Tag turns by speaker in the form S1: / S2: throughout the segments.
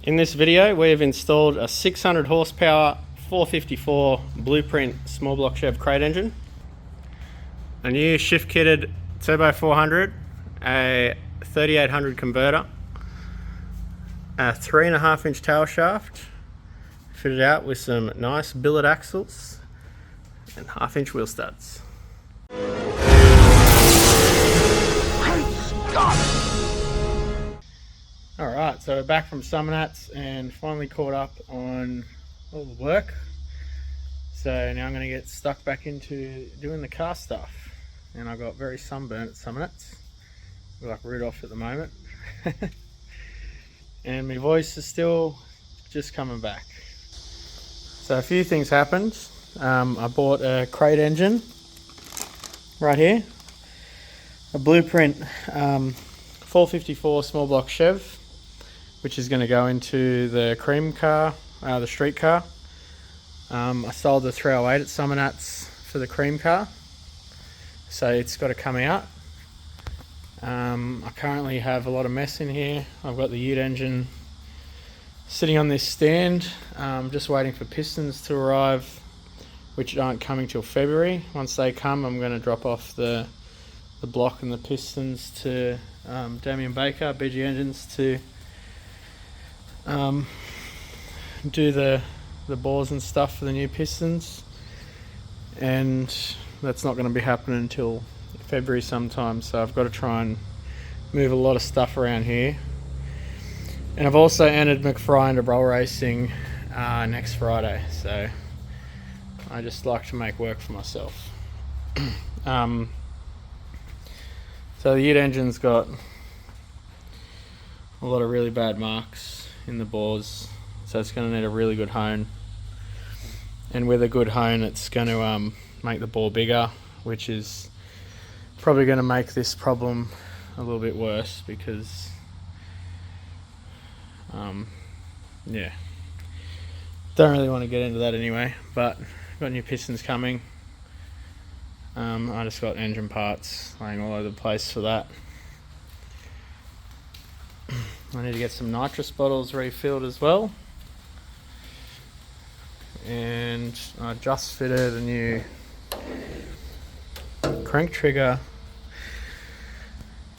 S1: In this video we have installed a 600 horsepower 454 blueprint small block Chev crate engine, a new shift kitted turbo 400, a 3800 converter, a 3.5 inch tail shaft fitted out with some nice billet axles and 1/2 inch wheel studs. Alright, so we're back from Summernats and finally caught up on all the work. So now I'm going to get stuck back into doing the car stuff. And I got very sunburnt at Summernats. We're like Rudolph at the moment. And my voice is still just coming back. So a few things happened. I bought a crate engine right here. A blueprint 454 small block Chev, which is going to go into the cream car, the street car. I sold the 308 at Summernats for the cream car, so it's got to come out. I currently have a lot of mess in here. I've got the ute engine sitting on this stand, just waiting for pistons to arrive, which aren't coming till February. Once they come, I'm going to drop off the block and the pistons to Damien Baker, BG Engines, to do the bores and stuff for the new pistons, and that's not going to be happening until February sometime, so I've got to try and move a lot of stuff around here. And I've also entered MCFRY into roll racing next Friday, so I just like to make work for myself. So the ute engine's got a lot of really bad marks in the bores, so it's going to need a really good hone, and with a good hone it's going to make the bore bigger, which is probably going to make this problem a little bit worse because yeah, don't really want to get into that anyway. But got new pistons coming. I just got engine parts laying all over the place for that. I need to get some nitrous bottles refilled as well, and I just fitted a new crank trigger,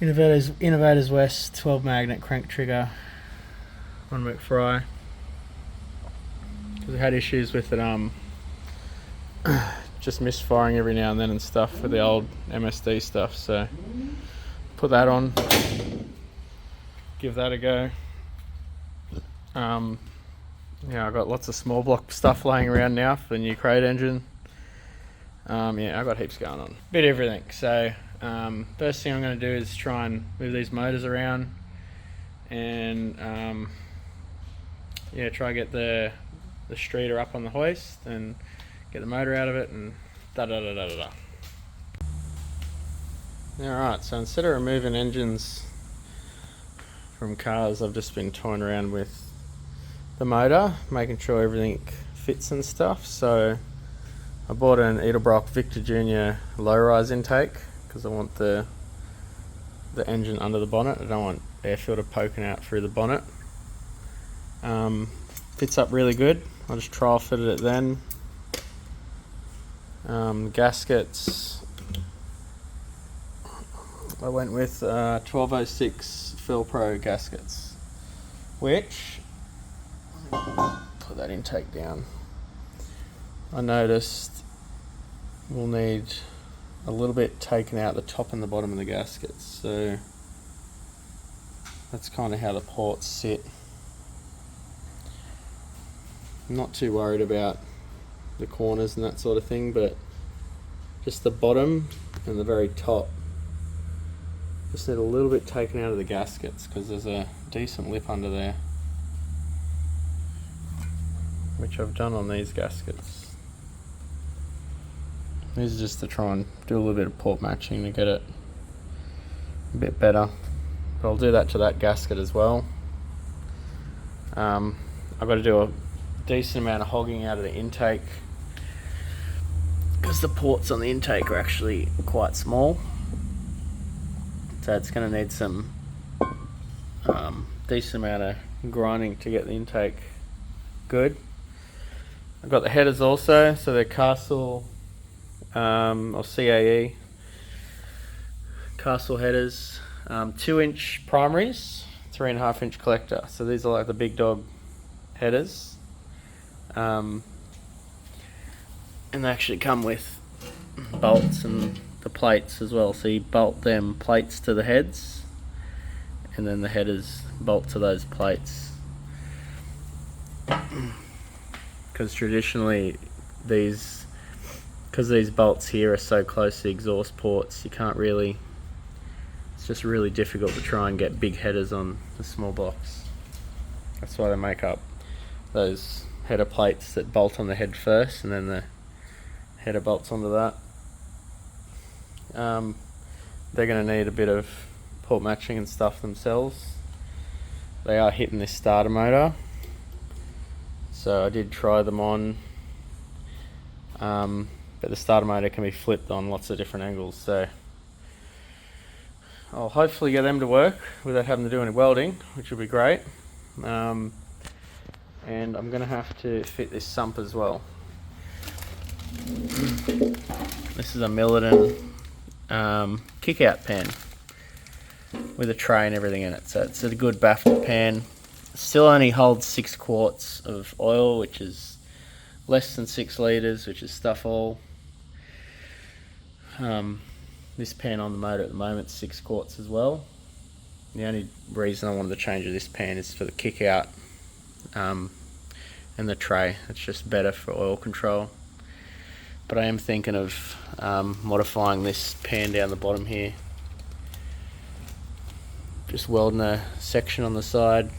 S1: Innovators West 12 magnet crank trigger on MCFRY, because I had issues with it just misfiring every now and then and stuff with the old MSD stuff, so put that on, give that a go. Yeah, I've got lots of small block stuff laying around now for the new crate engine. Yeah, I've got heaps going on, bit of everything. So first thing I'm going to do is try and move these motors around, and yeah, try and get the streeter up on the hoist and get the motor out of it, and da-da-da-da-da-da. Alright, so instead of removing engines from cars, I've just been toying around with the motor, making sure everything fits and stuff. So I bought an Edelbrock Victor Jr. low-rise intake because I want the engine under the bonnet. I don't want air filter poking out through the bonnet. Fits up really good. I just trial fitted it then. Gaskets, I went with 1206 Pro gaskets, which, put that intake down, I noticed we'll need a little bit taken out the top and the bottom of the gaskets, so that's kind of how the ports sit. I'm not too worried about the corners and that sort of thing, but just the bottom and the very top just need a little bit taken out of the gaskets, because there's a decent lip under there, which I've done on these gaskets. These are just to try and do a little bit of port matching to get it a bit better, but I'll do that to that gasket as well. I've got to do a decent amount of hogging out of the intake, because the ports on the intake are actually quite small, so it's going to need some decent amount of grinding to get the intake good. I've got the headers also, so they're Castle or CAE Castle headers, 2-inch primaries, 3.5-inch collector. So these are like the big dog headers, and they actually come with bolts and the plates as well. So you bolt them plates to the heads, and then the headers bolt to those plates. Because traditionally these bolts here are so close to the exhaust ports, you can't really, it's just really difficult to try and get big headers on the small blocks. That's why they make up those header plates that bolt on the head first, and then the header bolts onto that. They're going to need a bit of port matching and stuff themselves. They are hitting this starter motor, so I did try them on, but the starter motor can be flipped on lots of different angles, so I'll hopefully get them to work without having to do any welding, which will be great. And I'm going to have to fit this sump as well. This is a Millerton kick-out pan with a tray and everything in it, so it's a good baffled pan. It still only holds 6 quarts of oil, which is less than 6 litres, which is stuff all. This pan on the motor at the moment is 6 quarts as well. The only reason I wanted to change this pan is for the kick-out and the tray. It's just better for oil control. But I am thinking of modifying this pan down the bottom here. Just welding a section on the side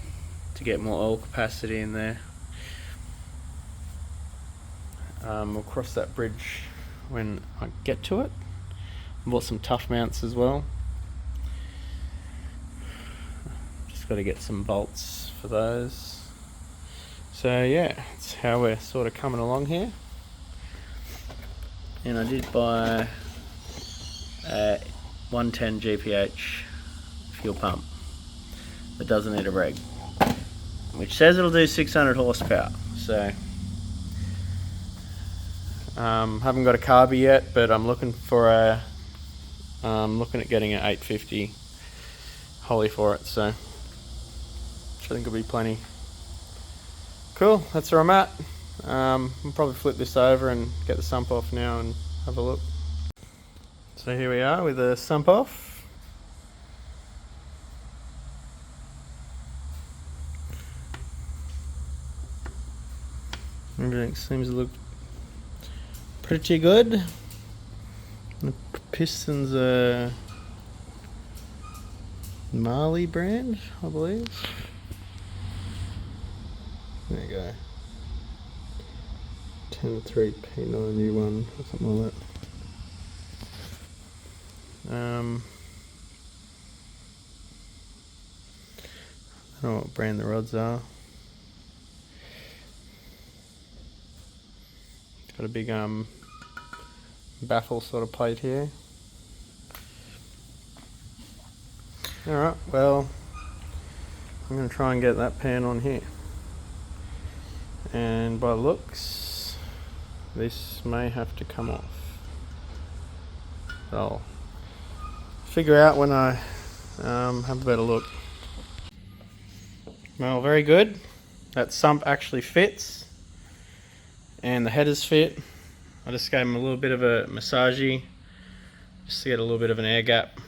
S1: to get more oil capacity in there. We'll cross that bridge when I get to it. I bought some tough mounts as well. Just got to get some bolts for those. So yeah, that's how we're sort of coming along here. And I did buy a 110 GPH fuel pump that doesn't need a reg, which says it'll do 600 horsepower. So haven't got a carby yet, but I'm looking for looking at getting an 850 Holly for it, so which I think will be plenty. Cool, that's where I'm at. I'll probably flip this over and get the sump off now and have a look. So here we are with the sump off. Everything seems to look pretty good. The pistons are Marley brand, I believe. There you go. 103P9U1 or something like that. I don't know what brand the rods are. It's got a big baffle sort of plate here. Alright, well, I'm going to try and get that pan on here. And by looks, this may have to come off. I'll figure out when I have a better look. Well, very good. That sump actually fits, and the headers fit. I just gave them a little bit of a massagey just to get a little bit of an air gap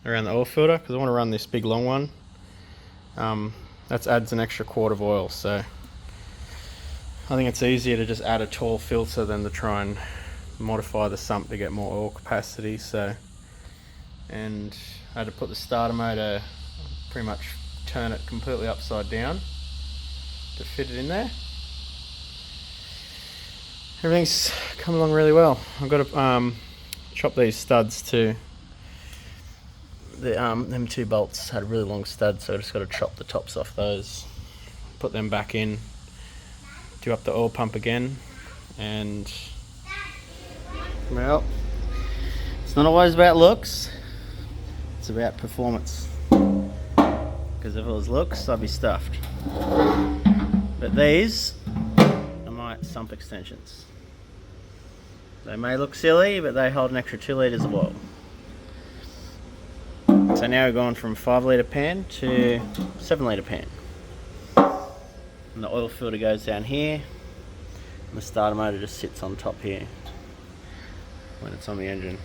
S1: around the oil filter, because I want to run this big long one. That adds an extra quart of oil, so I think it's easier to just add a tall filter than to try and modify the sump to get more oil capacity. So, and I had to put the starter motor, pretty much turn it completely upside down to fit it in there. Everything's come along really well. I've got to chop these studs to the them 2 bolts had really long studs, so I just got to chop the tops off those, put them back in, do up the oil pump again, and well, it's not always about looks, it's about performance. Got
S2: because if it was looks, I'd be stuffed. But these are my sump extensions. They may look silly, but they hold an extra 2 litres of oil. So now we've gone from 5 litre pan to 7 litre pan. And the oil filter goes down here, and the starter motor just sits on top here when it's on the engine.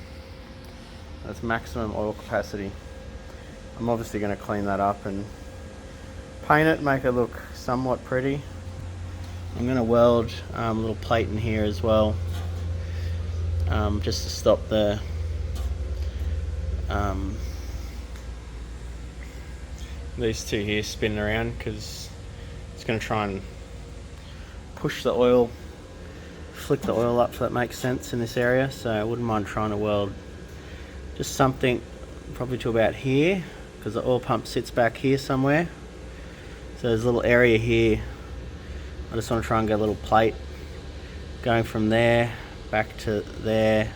S2: That's maximum oil capacity. I'm obviously going to clean that up and paint it, make it look somewhat pretty. I'm going to weld a little plate in here as well, just to stop the these two here spinning around, because it's going to try and push the oil, flick the oil up, if that makes sense, in this area. So I wouldn't mind trying to weld just something probably to about here, because the oil pump sits back here somewhere. So there's a little area here. I just want to try and get a little plate going from there back to there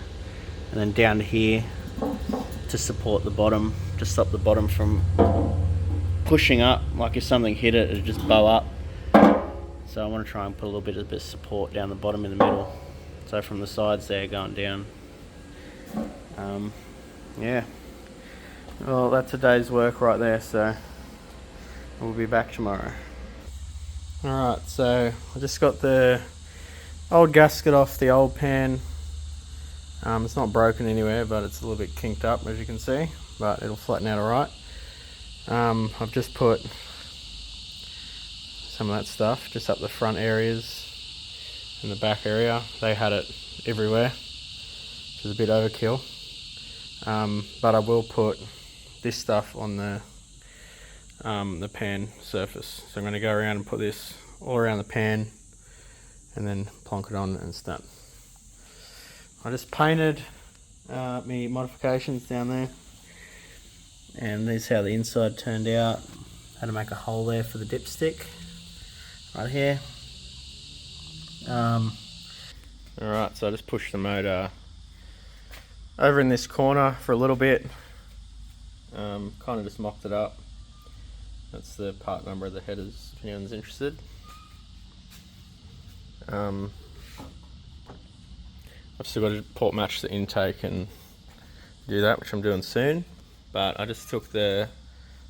S2: and then down to here to support the bottom, to stop the bottom from pushing up. Like if something hit it, it'd just bow up. So I want to try and put a little bit of support down the bottom in the middle. So from the sides there going down. Yeah. Well, that's a day's work right there, so we'll be back tomorrow. Alright, so I just got the old gasket off the old pan. It's not broken anywhere, but it's a little bit kinked up, as you can see, but it'll flatten out alright. I've just put some of that stuff just up the front areas and the back area. They had it everywhere, which is a bit overkill. But I will put this stuff on the pan surface. So I'm going to go around and put this all around the pan and then plonk it on and it's done. I just painted my modifications down there, and this is how the inside turned out. Had to make a hole there for the dipstick right here. Alright, so I just pushed the motor over in this corner for a little bit. Kind of just mocked it up. That's the part number of the headers, if anyone's interested. I've still got to port match the intake and do that, which I'm doing soon. But I just took the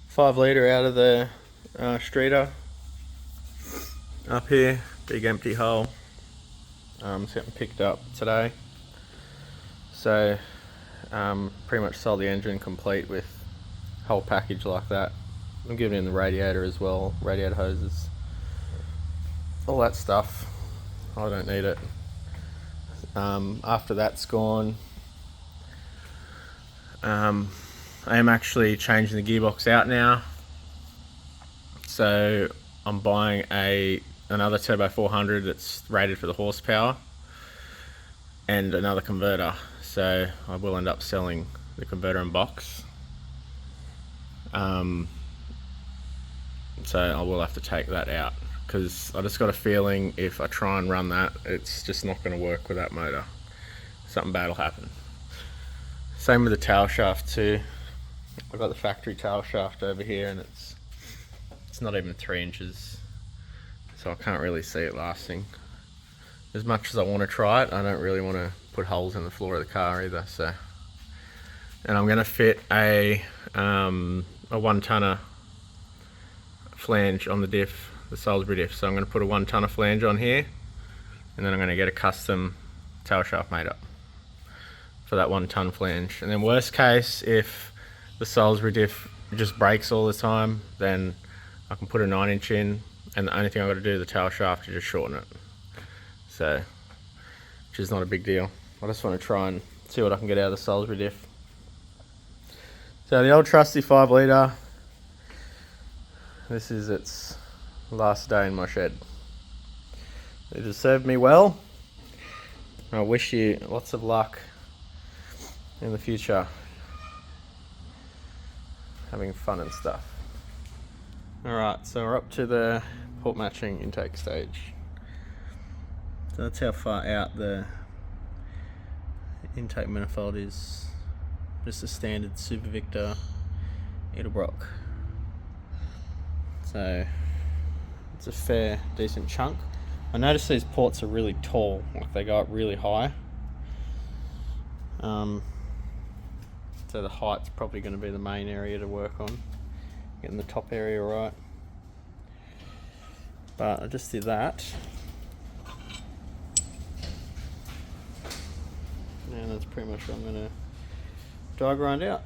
S2: 5 litre out of the Streeter up here, big empty hole. It's getting picked up today. So pretty much sold the engine complete with whole package like that. I'm giving in the radiator as well, radiator hoses, all that stuff. I don't need it. After that's gone, I am actually changing the gearbox out now. So I'm buying another Turbo 400 that's rated for the horsepower and another converter. So I will end up selling the converter in box. So I will have to take that out, because I just got a feeling if I try and run that, it's just not going to work with that motor. Something bad will happen. Same with the tail shaft too. I've got the factory tail shaft over here, and it's not even 3 inches, so I can't really see it lasting. As much as I want to try it, I don't really want to put holes in the floor of the car either. So, and I'm going to fit a 1-tonner flange on the diff, the Salisbury diff. So I'm going to put a 1-tonner flange on here, and then I'm going to get a custom tail shaft made up for that 1-ton flange. And then worst case, if the Salisbury diff just breaks all the time, then I can put a 9-inch in, and the only thing I've got to do to the tail shaft is just shorten it. So, which is not a big deal. I just want to try and see what I can get out of the Salisbury diff. So the old trusty 5 litre, this is its last day in my shed. It has served me well. I wish you lots of luck in the future, having fun and stuff. Alright, so we're up to the port matching intake stage. So that's how far out the intake manifold is. Just a standard Super Victor Edelbrock. so it's a fair decent chunk. I noticed these ports are really tall, like they go up really high. So the height's probably going to be the main area to work on, getting the top area right. But I just did that, and that's pretty much what I'm going to dry grind out.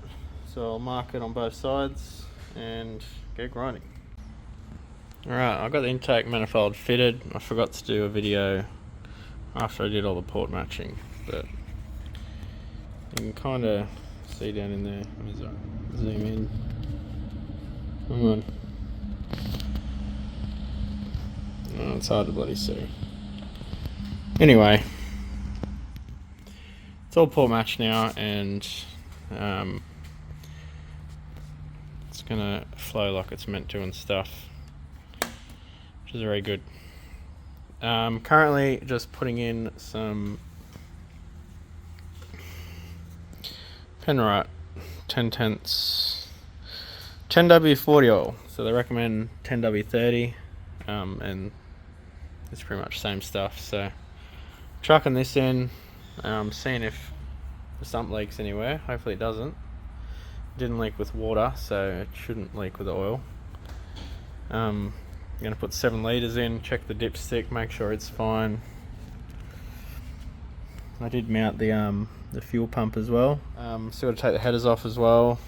S2: So I'll mark it on both sides and get grinding. Alright, I got the intake manifold fitted. I forgot to do a video after I did all the port matching, but you can kind of see down in there. Let me zoom in. Hang on. Oh, it's hard to bloody see. Anyway, it's all port matched now, and it's gonna flow like it's meant to and stuff, which is very good. Currently just putting in some Penrite 10/10 10W40 oil. So they recommend 10W30, and it's pretty much same stuff. So chucking this in, seeing if the sump leaks anywhere. Hopefully it doesn't. Didn't leak with water, so it shouldn't leak with the oil. I'm going to put 7 litres in, check the dipstick, make sure it's fine. I did mount the fuel pump as well. Still got to take the headers off as well,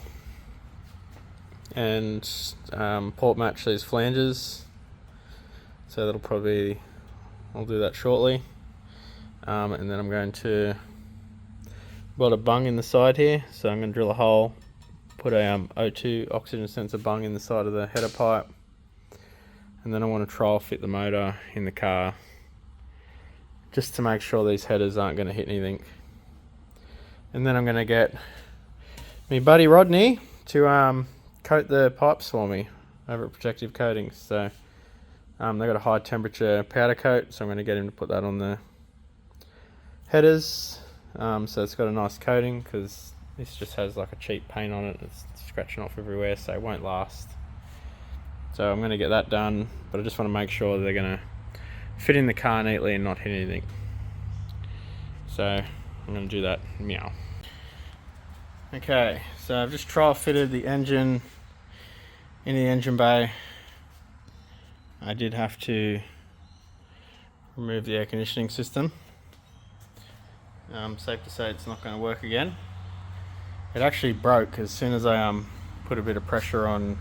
S2: and port match these flanges. So that'll probably, I'll do that shortly. And then I'm going to put a bung in the side here. So I'm going to drill a hole, put a O2 oxygen sensor bung in the side of the header pipe, and then I want to trial fit the motor in the car, just to make sure these headers aren't going to hit anything. And then I'm going to get my buddy Rodney to coat the pipes for me over at Protective Coatings. So they've got a high temperature powder coat, so I'm going to get him to put that on the headers, so it's got a nice coating, because this just has like a cheap paint on it. It's scratching off everywhere, so it won't last. So I'm going to get that done, but I just want to make sure they're going to fit in the car neatly and not hit anything. So I'm going to do that. Meow. Okay, so I've just trial fitted the engine in the engine bay. I did have to remove the air conditioning system. Safe to say it's not going to work again. It actually broke as soon as I put a bit of pressure on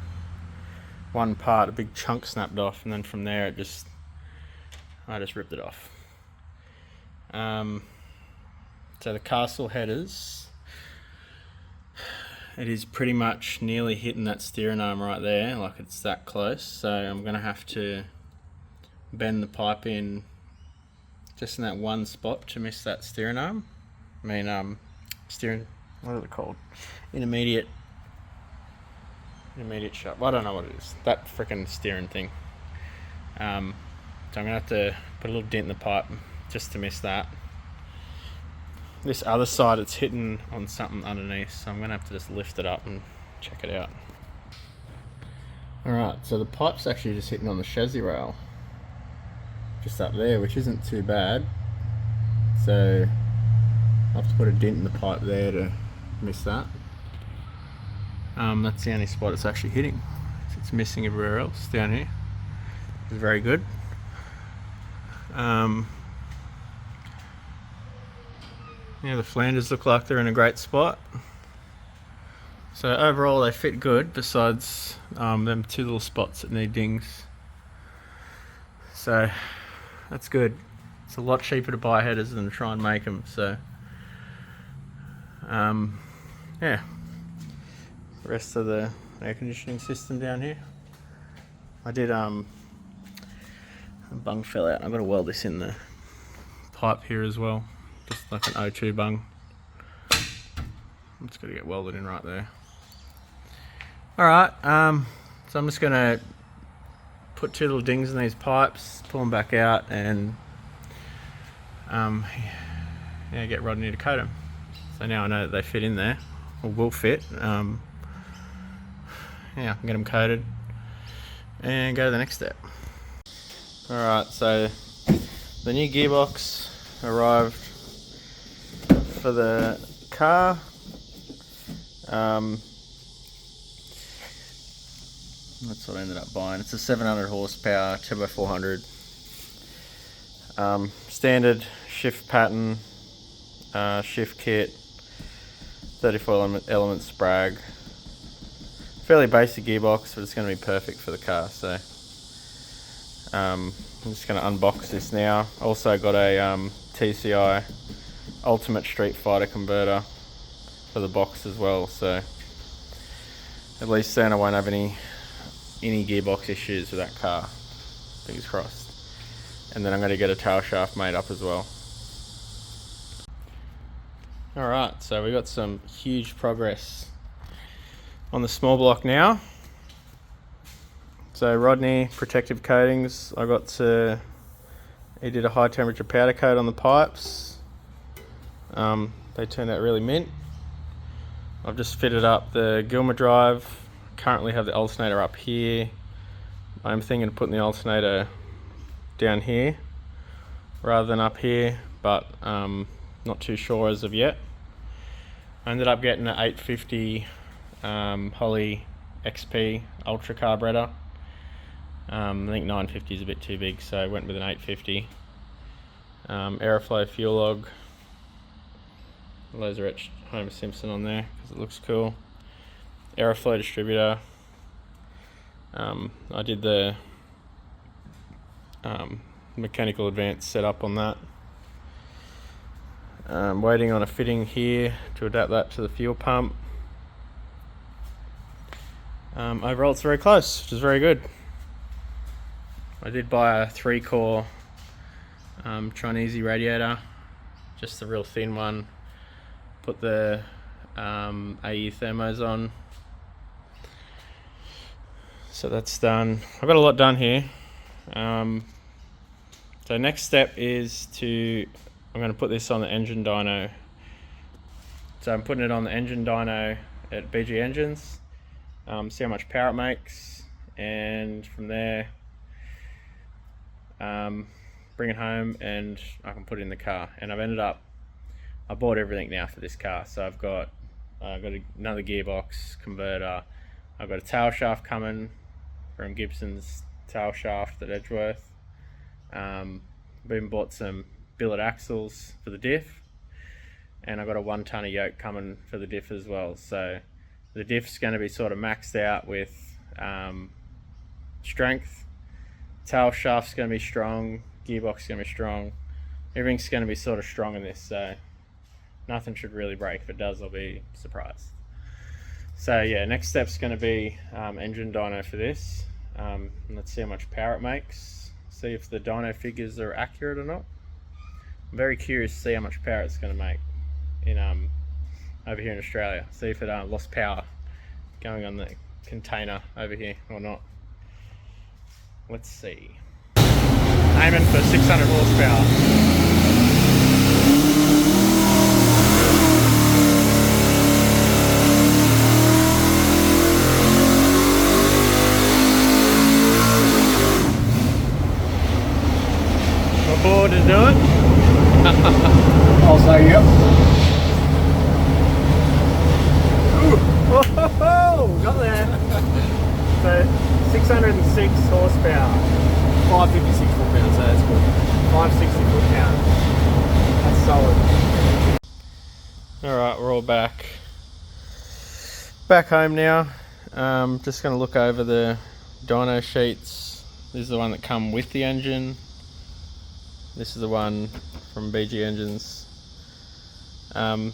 S2: one part. A big chunk snapped off, and then from there I just ripped it off. So the castle headers, it is pretty much nearly hitting that steering arm right there, like it's that close. So I'm going to have to bend the pipe in just in that one spot to miss that steering arm. I mean, steering, what are they called? Intermediate shaft. Well, I don't know what it is. That freaking steering thing. So I'm going to have to put a little dent in the pipe just to miss that. This other side, it's hitting on something underneath, so I'm going to have to just lift it up and check it out. Alright, so the pipe's actually just hitting on the chassis rail, just up there, which isn't too bad. So I'll have to put a dent in the pipe there to miss that. That's the only spot it's actually hitting. It's missing everywhere else down here. It's very good. Yeah, the flanges look like they're in a great spot. So overall they fit good, besides them 2 little spots that need dings. So that's good. It's a lot cheaper to buy headers than to try and make them. So yeah, the rest of the air conditioning system down here, I did a bung fell out. I've got to weld this in the pipe here as well, just like an O2 bung. It's got to get welded in right there. Alright, so I'm just going to put 2 little dings in these pipes, pull them back out, and yeah, get Rodney to coat them. So now I know that they fit in there, or will fit. Yeah, I can get them coated.
S1: and go to the next step. Alright, so the new gearbox arrived for the car. That's what I ended up buying. It's a 700 horsepower turbo 400. Standard shift pattern, shift kit, 34 element sprag. Fairly basic gearbox, but it's going to be perfect for the car. So I'm just going to unbox this now. Also got a TCI Ultimate Street Fighter converter for the box as well. So at least then I won't have any gearbox issues with that car. Fingers crossed. And then I'm going to get a tail shaft made up as well. Alright, so we got some huge progress on the small block now. So Rodney protective coatings, he did a high temperature powder coat on the pipes. They turned out really mint. I've just fitted up the Gilmer drive. Currently have the alternator up here. I'm thinking of putting the alternator down here rather than up here, but not too sure as of yet. I ended up getting an 850 Holley XP Ultra carburetor. I think 950 is a bit too big, so I went with an 850. Aeroflow fuel log, laser etched Homer Simpson on there because it looks cool. Aeroflow distributor. I did the mechanical advance setup on that. Waiting on a fitting here to adapt that to the fuel pump. Overall it's very close, which is very good. I did buy a 3-core Chinese radiator, just the real thin one. Put the AE thermos on. So that's done. I've got a lot done here. So next step is I'm going to put this on the engine dyno. So I'm putting it on the engine dyno at BG Engines, see how much power it makes, and from there bring it home and I can put it in the car. And I bought everything now for this car. So I've got another gearbox, converter, I've got a tail shaft coming from Gibson's tail shaft at Edgeworth. We even bought some billet axles for the diff, and I've got a 1 tonne of yoke coming for the diff as well. So the diff's going to be sort of maxed out with strength. Tail shaft's going to be strong, gearbox is going to be strong, everything's going to be sort of strong in this, so nothing should really break. If it does, I'll be surprised. So yeah, next step's going to be engine dyno for this. Let's see how much power it makes, see if the dyno figures are accurate or not. I'm very curious to see how much power it's going to make in over here in Australia. See if it lost power going on the container over here or not. Let's see. Aiming for 600 horsepower. Board to do it?
S3: I'll say yep.
S1: Whoa, got there. So 606 horsepower.
S3: 556 foot-pounds, so that's good.
S1: 560 foot-pounds. That's solid. Alright, we're all back home now. Just going to look over the dyno sheets. This is the one that come with the engine. This is the one from BG Engines. So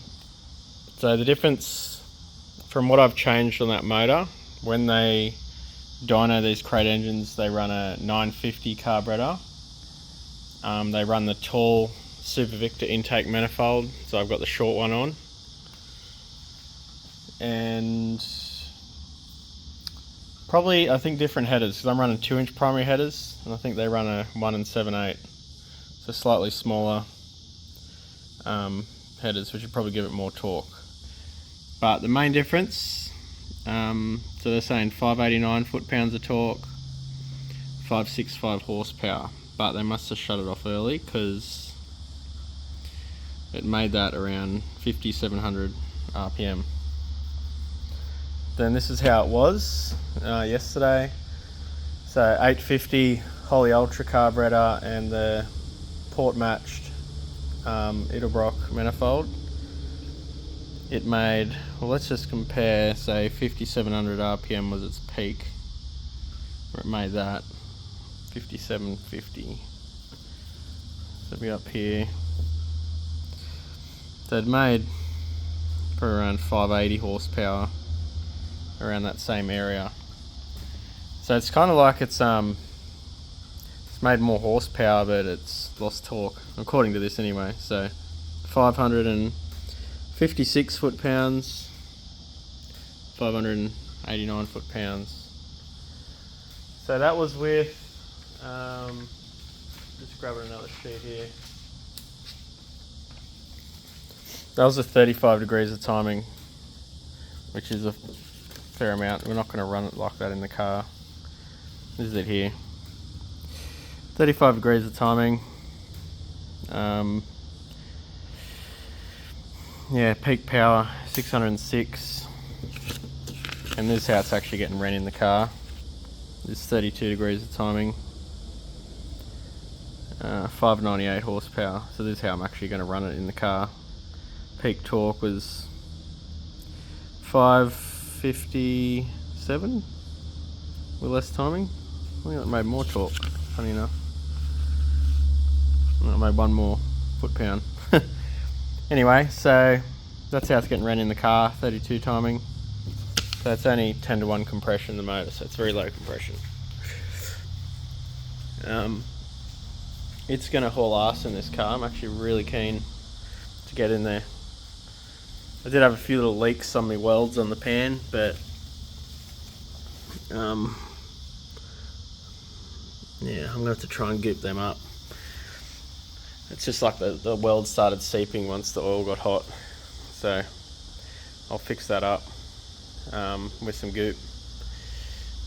S1: the difference from what I've changed on that motor, when they dyno these crate engines, they run a 950 carburetor. They run the tall Super Victor intake manifold, so I've got the short one on. And probably, I think, different headers, because I'm running 2-inch primary headers, and I think they run a 1 7/8. So slightly smaller headers, which would probably give it more torque. But the main difference, so they're saying 589 foot-pounds of torque,
S2: 565 horsepower, but they must have shut it off early because it made that around 5700 RPM. Then this is how it was yesterday. So 850 Holy Ultra carburetor and the port matched Edelbrock manifold. It made, well, let's just compare, say 5700 RPM was its peak, where it made that 5750. So it'll be up here. So it made for around 580 horsepower around that same area. So it's kind of like it's made more horsepower, but it's lost torque, according to this anyway. So 556 foot-pounds, 589 foot-pounds. So that was with, just grabbing another sheet here. That was a 35 degrees of timing, which is a fair amount. We're not going to run it like that in the car. This is it here. 35 degrees of timing. Yeah, peak power 606. And this is how it's actually getting ran in the car. This is 32 degrees of timing. 598 horsepower. So this is how I'm actually going to run it in the car. Peak torque was 557 with less timing. I think it made more torque, funny enough. I made one more foot-pound. Anyway, so that's how it's getting ran in the car, 32 timing. So it's only 10:1 compression in the motor, so it's very low compression. It's going to haul ass in this car. I'm actually really keen to get in there. I did have a few little leaks on my welds on the pan, but yeah, I'm going to have to try and goop them up. It's just like the weld started seeping once the oil got hot, so I'll fix that up with some goop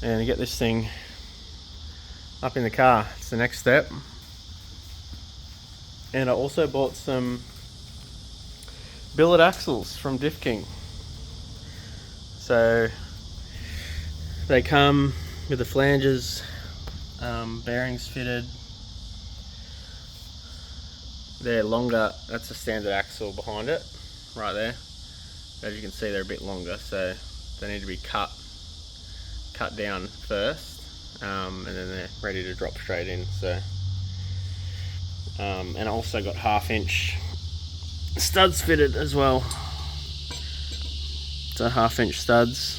S2: and get this thing up in the car. It's the next step. And I also bought some billet axles from Diff King. So they come with the flanges, bearings fitted. They're longer. That's a standard axle behind it, right there. As you can see, they're a bit longer, so they need to be cut down first, and then they're ready to drop straight in. So, and I also got 1/2-inch studs fitted as well. So 1/2-inch studs,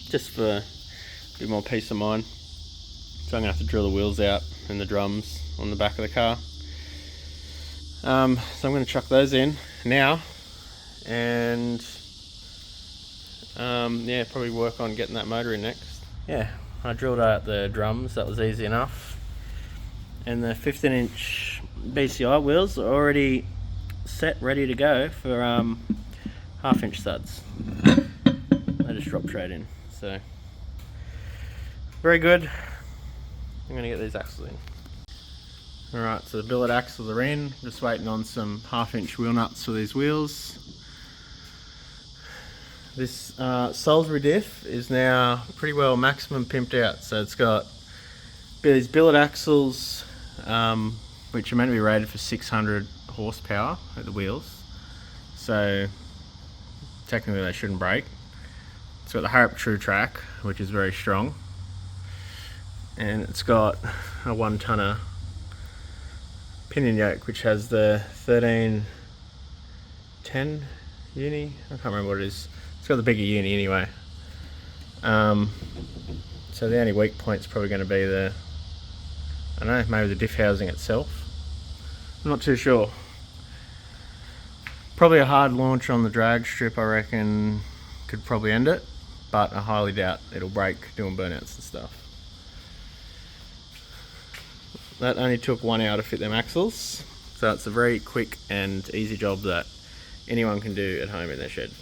S2: just for a bit more peace of mind. So I'm going to have to drill the wheels out and the drums on the back of the car. So I'm going to chuck those in now, and yeah, probably work on getting that motor in next. Yeah, I drilled out the drums. That was easy enough. And the 15-inch BCI wheels are already set, ready to go for 1/2-inch studs. They just drop straight in. So very good. I'm going to get these axles in. Alright, so the billet axles are in. Just waiting on some 1/2-inch wheel nuts for these wheels. This Salisbury diff is now pretty well maximum pimped out. So it's got these billet axles, which are meant to be rated for 600 horsepower at the wheels. So technically they shouldn't break. It's got the Harrop True Track, which is very strong. And it's got a 1-tonner pinion yoke, which has the 1310 uni. I can't remember what it is. It's got the bigger uni anyway. So the only weak point is probably going to be the, I don't know, maybe the diff housing itself. I'm not too sure. Probably a hard launch on the drag strip, I reckon, could probably end it, but I highly doubt it'll break doing burnouts and stuff. That only took 1 hour to fit them axles, so it's a very quick and easy job that anyone can do at home in their shed.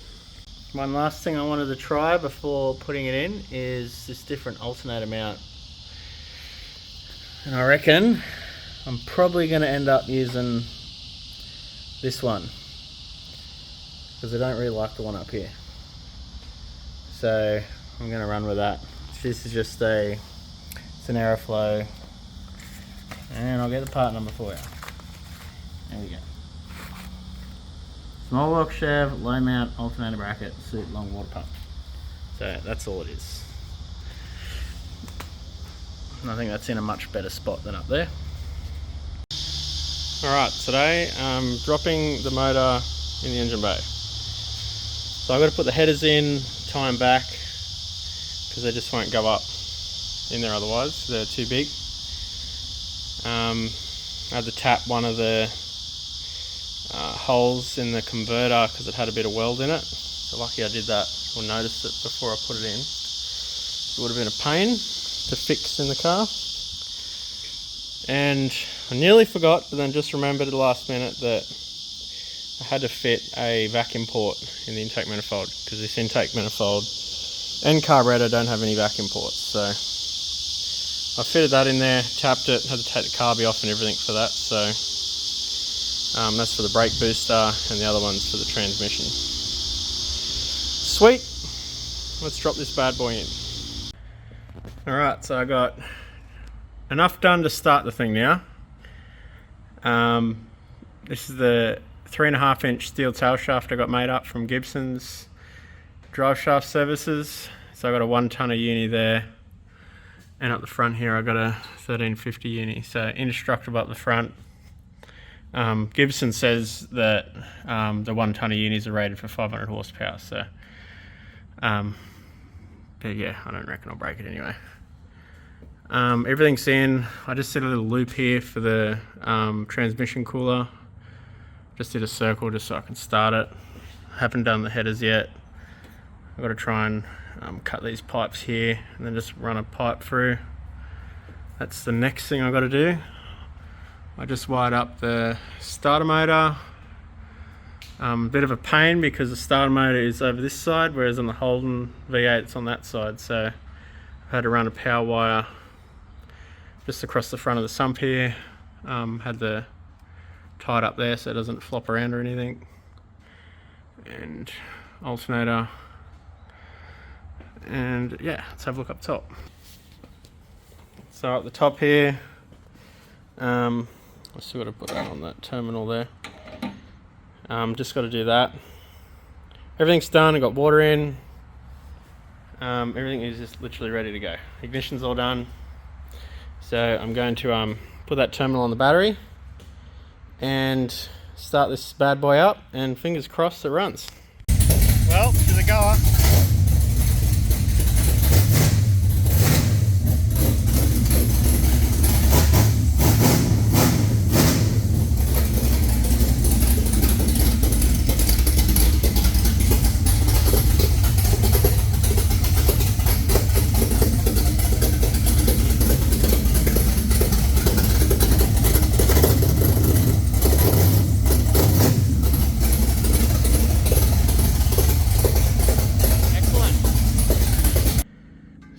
S2: One last thing I wanted to try before putting it in is this different alternator mount. And I reckon I'm probably going to end up using this one, because I don't really like the one up here. So I'm going to run with that. This is just it's an Aeroflow, and I'll get the part number for you. There we go. Small block Chev, low mount alternator bracket, suit long water pump. So that's all it is. And I think that's in a much better spot than up there.
S1: Alright, today I'm dropping the motor in the engine bay. So I've got to put the headers in, tie them back, because they just won't go up in there otherwise, they're too big. I had to tap one of the holes in the converter because it had a bit of weld in it. So lucky I did that, or noticed it before I put it in. It would have been a pain to fix in the car. And I nearly forgot, but then just remembered at the last minute that I had to fit a vacuum port in the intake manifold, because this intake manifold and carburetor don't have any vacuum ports. So I fitted that in there, tapped it, had to take the carby off and everything for that. So that's for the brake booster, and the other one's for the transmission. Sweet, let's drop this bad boy in. Alright, so I got enough done to start the thing now. This is the 3.5 inch steel tail shaft I got made up from Gibson's drive shaft services. So I got a 1 tonner uni there, and up the front here I got a 1350 uni, so indestructible up the front. Gibson says that the 1 tonner unis are rated for 500 horsepower, so but yeah, I don't reckon I'll break it anyway. Everything's in. I just did a little loop here for the transmission cooler. Just did a circle just so I can start it. Haven't done the headers yet. I've got to try and cut these pipes here and then just run a pipe through. That's the next thing I've got to do. I just wired up the starter motor. Bit of a pain because the starter motor is over this side, whereas on the Holden V8 it's on that side. So I had to run a power wire just across the front of the sump here. Had the tied up there so it doesn't flop around or anything. And alternator. And yeah, let's have a look up top. So at the top here, I still got to put that on that terminal there. Just got to do that. Everything's done. I got water in. Everything is just literally ready to go. Ignition's all done. So I'm going to put that terminal on the battery and start this bad boy up, and fingers crossed it runs. Well, she's a goer.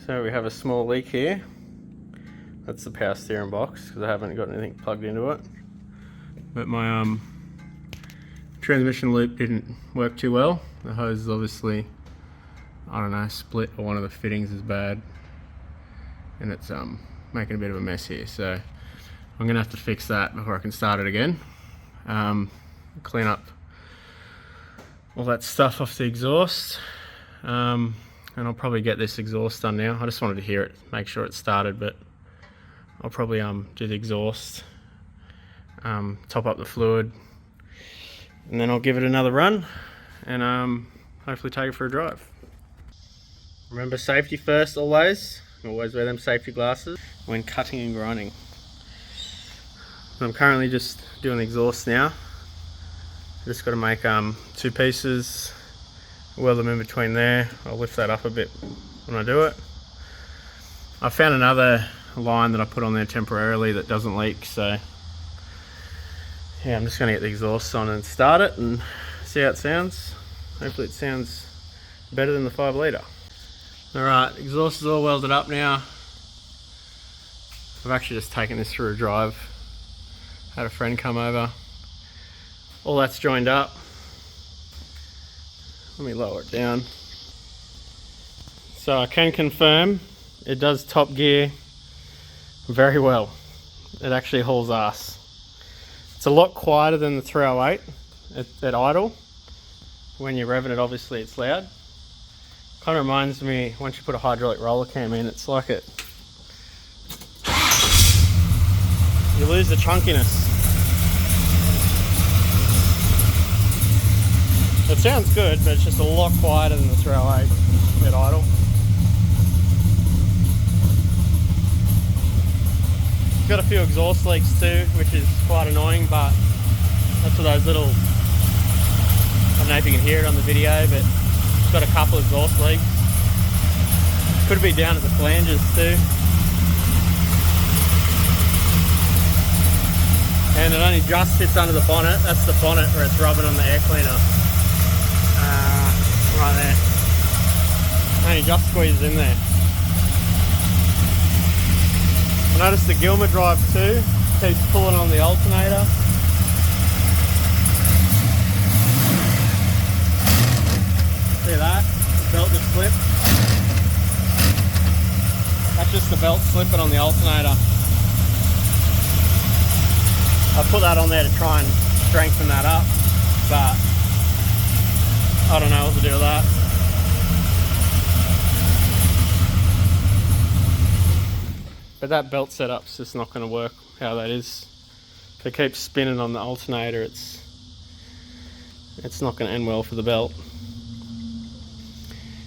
S1: So we have a small leak here. That's the power steering box because I haven't got anything plugged into it. But my transmission loop didn't work too well. The hose is obviously, I don't know, split, or one of the fittings is bad. And it's making a bit of a mess here. So I'm gonna have to fix that before I can start it again. Clean up all that stuff off the exhaust. And I'll probably get this exhaust done now. I just wanted to hear it, make sure it started, but I'll probably do the exhaust, top up the fluid, and then I'll give it another run and hopefully take it for a drive. Remember, safety first always. Always wear them safety glasses when cutting and grinding. I'm currently just doing the exhaust now. Just got to make 2 pieces. Weld them in between there. I'll lift that up a bit when I do it. I found another line that I put on there temporarily that doesn't leak, so yeah, I'm just going to get the exhaust on and start it and see how it sounds. Hopefully it sounds better than the 5 litre. Alright, exhaust is all welded up now. I've actually just taken this through a drive. Had a friend come over. All that's joined up. Let me lower it down. So I can confirm it does top gear very well. It actually hauls ass. It's a lot quieter than the 308 at idle. When you're revving it, obviously it's loud. Kind of reminds me, once you put a hydraulic roller cam in, it's like it. You lose the chunkiness. It sounds good, but it's just a lot quieter than the 308 at idle. It's got a few exhaust leaks too, which is quite annoying, but that's for those little, I don't know if you can hear it on the video, but it's got a couple of exhaust leaks. Could be down at the flanges too. And it only just sits under the bonnet. That's the bonnet where it's rubbing on the air cleaner. Right there. Only just squeezes in there. I noticed the Gilmer drive too keeps pulling on the alternator. See that? The belt just slipped. That's just the belt slipping on the alternator. I put that on there to try and strengthen that up, but I don't know what to do with that. But that belt setup's just not going to work how that is. If it keeps spinning on the alternator, it's not going to end well for the belt.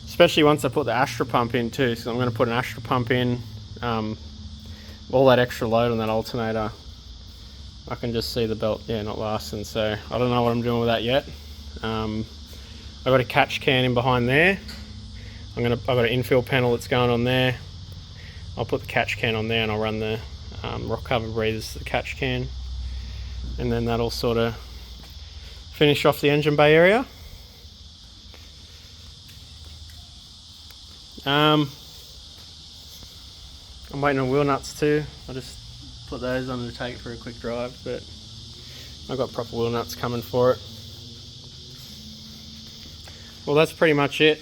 S1: Especially once I put the Astra pump in too. So I'm going to put an Astra pump in. All that extra load on that alternator, I can just see the belt, not lasting. So I don't know what I'm doing with that yet. I've got a catch can in behind there. I've got an infill panel that's going on there. I'll put the catch can on there and I'll run the rock cover breathers to the catch can, and then that'll sort of finish off the engine bay area. I'm waiting on wheel nuts too. I'll just put those on to take it for a quick drive, but I've got proper wheel nuts coming for it. Well, that's pretty much it.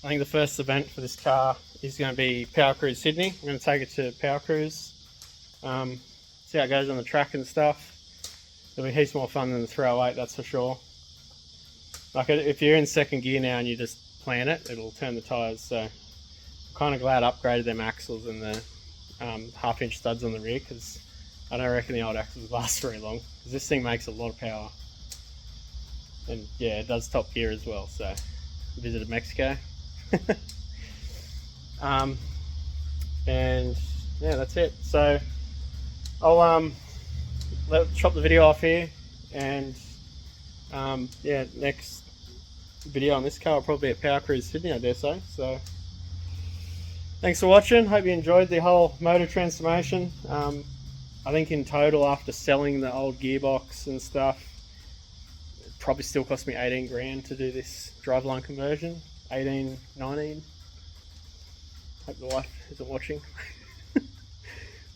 S1: I think the first event for this car is going to be Powercruise Sydney. I'm going to take it to Powercruise, see how it goes on the track and stuff. It'll be heaps more fun than the 308, that's for sure. Like if you're in second gear now and you just plan it, it'll turn the tyres. So I'm kind of glad I upgraded them axles and the half-inch studs on the rear, because I don't reckon the old axles last very long, because this thing makes a lot of power. And yeah, it does top gear as well. So visited Mexico. And yeah, that's it. So I'll chop the video off here, and yeah, next video on this car will probably be at Powercruise Sydney, I dare say. So thanks for watching. Hope you enjoyed the whole motor transformation. I think in total, after selling the old gearbox and stuff, it probably still cost me 18 grand to do this driveline conversion. 18, 19. Hope the wife isn't watching.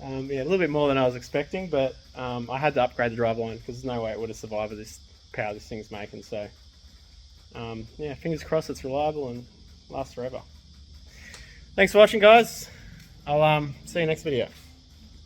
S1: Yeah, a little bit more than I was expecting, but I had to upgrade the driveline because there's no way it would have survived with this power this thing's making. So yeah, fingers crossed it's reliable and lasts forever. Thanks for watching, guys. I'll see you next video.